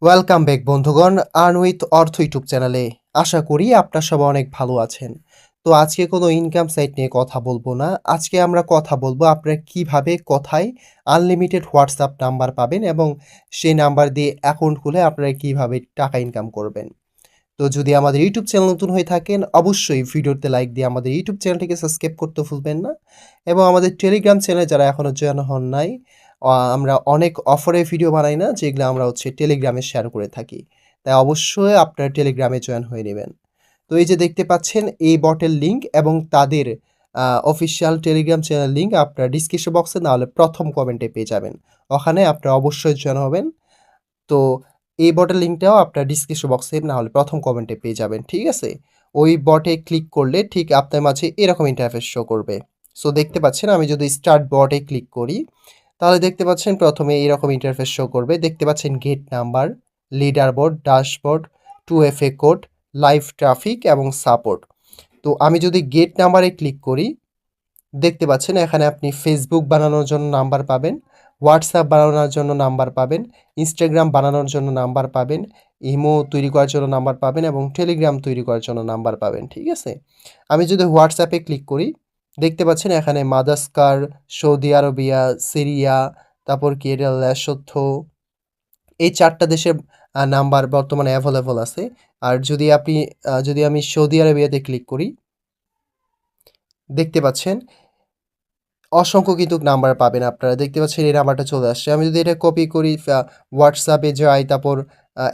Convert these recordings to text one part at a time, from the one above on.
Welcome back বন্ধুগণ earn with অর্থ YouTube চ্যানেলে। আশা করি আপনারা সবাই অনেক ভালো আছেন। তো আজকে কোনো ইনকাম সাইট নিয়ে কথা বলবো না। আজকে আমরা কথা বলবো আপনারা কিভাবে কোথায় আনলিমিটেড হোয়াটসঅ্যাপ নাম্বার পাবেন এবং সেই নাম্বার দিয়ে অ্যাকাউন্ট খুলে আপনারা কিভাবে টাকা ইনকাম করবেন। তো যদি আমাদের ইউটিউব চ্যানেল নতুন হয়ে থাকেন অবশ্যই ভিডিওতে লাইক দিয়ে আমাদের ইউটিউব চ্যানেলটিকে সাবস্ক্রাইব করতে ভুলবেন না এবং আমাদের টেলিগ্রাম চ্যানেলে যারা এখনও জয়েন হন নাই আমরা অনেক অফারে ভিডিও বানাই না যেগুলো আমরা টেলিগ্রামে শেয়ার করে থাকি। তাই অবশ্যই আপনারা টেলিগ্রামে জয়েন হয়ে নেবেন। তো এই যে দেখতে পাচ্ছেন এই বটের লিঙ্ক এবং তাদের অফিসিয়াল টেলিগ্রাম চ্যানেল লিঙ্ক আপনারা ডিসক্রিপশন বক্সে না হলে প্রথম কমেন্টে পেয়ে যাবেন। ওখানে আপনারা অবশ্যই জয়েন হবেন। তো এই বটের লিঙ্কটাও আপনার ডিসক্রিপশন বক্সে না হলে প্রথম কমেন্টে পেয়ে যাবেন, ঠিক আছে? ওই বটে ক্লিক করলে ঠিক আপনার মাঝে এরকম ইন্টারফেস শো করবে। সো দেখতে পাচ্ছেন আমি যদি স্টার্ট বটে ক্লিক করি, তাহলে দেখতে পাচ্ছেন প্রথমে এরকম ইন্টারফেস শো করবে। দেখতে পাচ্ছেন gate number, leader board, dashboard, 2FA code, live traffic এবং সাপোর্ট। তো আমি যদি গেট নাম্বারে ক্লিক করি, দেখতে পাচ্ছেন এখানে আপনি ফেসবুক বানানোর জন্য নাম্বার পাবেন, হোয়াটসঅ্যাপ বানানোর জন্য নাম্বার পাবেন, ইনস্টাগ্রাম বানানোর জন্য নাম্বার পাবেন, ইমো তৈরি করার জন্য নাম্বার পাবেন এবং টেলিগ্রাম তৈরি করার জন্য নাম্বার পাবেন, ঠিক আছে? আমি যদি হোয়াটসঅ্যাপে ক্লিক করি, দেখতে পাচ্ছেন এখানে মাদাগাস্কার, সৌদি আরবিয়া, সিরিয়া, তারপর কি এটা লেসোথো, এই ৪ টা দেশের নাম্বার বর্তমানে অ্যাভেলেবল আছে। আর যদি আমি সৌদি আরবিয়াতে ক্লিক করি, দেখতে পাচ্ছেন অসংখ্য কিন্তু নাম্বার পাবেন আপনারা। দেখতে পাচ্ছেন এই নাম্বারটা চলে আসছে। আমি যদি এটা কপি করি হোয়াটসঅ্যাপে যাই তারপর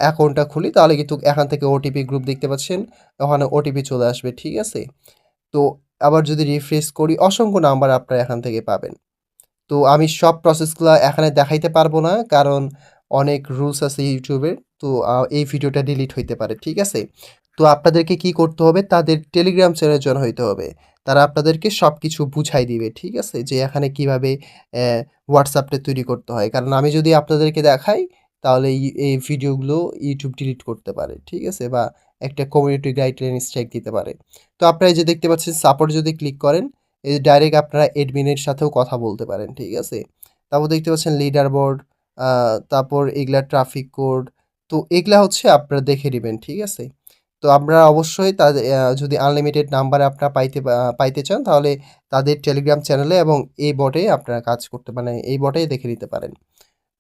অ্যাকাউন্টটা খুলি তাহলে কিন্তু এখান থেকে ওটিপি গ্রুপ দেখতে পাচ্ছেন। ওখানে ওটিপি চলে আসবে, ঠিক আছে? তো আবার যদি রিফ্রেশ করি অসংখ্য নাম্বার আপনারা এখান থেকে পাবেন। তো আমি সব প্রসেসগুলা এখানে দেখাইতে পারবো না কারণ অনেক রুলস আছে ইউটিউবের। তো এই ভিডিওটা ডিলিট হইতে পারে, ঠিক আছে? তো আপনাদেরকে কি করতে হবে তাদের টেলিগ্রাম চ্যানেলে জয়েন হইতে হবে। তারা আপনাদেরকে সবকিছু বুঝাই দিবে, ঠিক আছে? যে এখানে কিভাবে হোয়াটসঅ্যাপটা তৈরি করতে হয়। কারণ আমি যদি আপনাদেরকে দেখাই তাহলে এই ভিডিওগুলো ইউটিউব ডিলিট করতে পারে, ঠিক আছে? বা একটা কমিউনিটি গাইডলাইন স্ট্রাইক দিতে পারে। তো আপনারা এই যে দেখতে পাচ্ছেন সাপোর্ট যদি ক্লিক করেন, এই যে ডাইরেক্ট আপনারা অ্যাডমিনের সাথেও কথা বলতে পারেন, ঠিক আছে? তারপর দেখতে পাচ্ছেন লিডার বোর্ড, আ তারপর এগুলা ট্রাফিক কোড। তো এগুলা আপনারা দেখে নিবেন, ঠিক আছে? তো আপনারা অবশ্যই তাদের যদি আনলিমিটেড নাম্বার আপনারা পাইতে চান তাহলে তাদের টেলিগ্রাম চ্যানেলে এবং এই বটে আপনারা কাজ করতে মানে এই বটেই দেখে নিতে পারেন।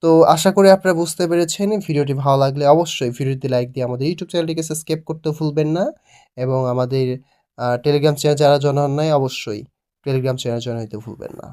তো আশা করি আপনারা বুঝতে পেরেছেন। ভিডিওটি ভালো লাগলে অবশ্যই ভিডিওতে লাইক দিয়ে আমাদের ইউটিউব চ্যানেলটিকে সাবস্ক্রাইব করতে ভুলবেন না এবং আমাদের টেলিগ্রাম চ্যানেল যারা জয়েন হন নাই অবশ্যই টেলিগ্রাম চ্যানেলে জয়েন হইতে ভুলবেন না।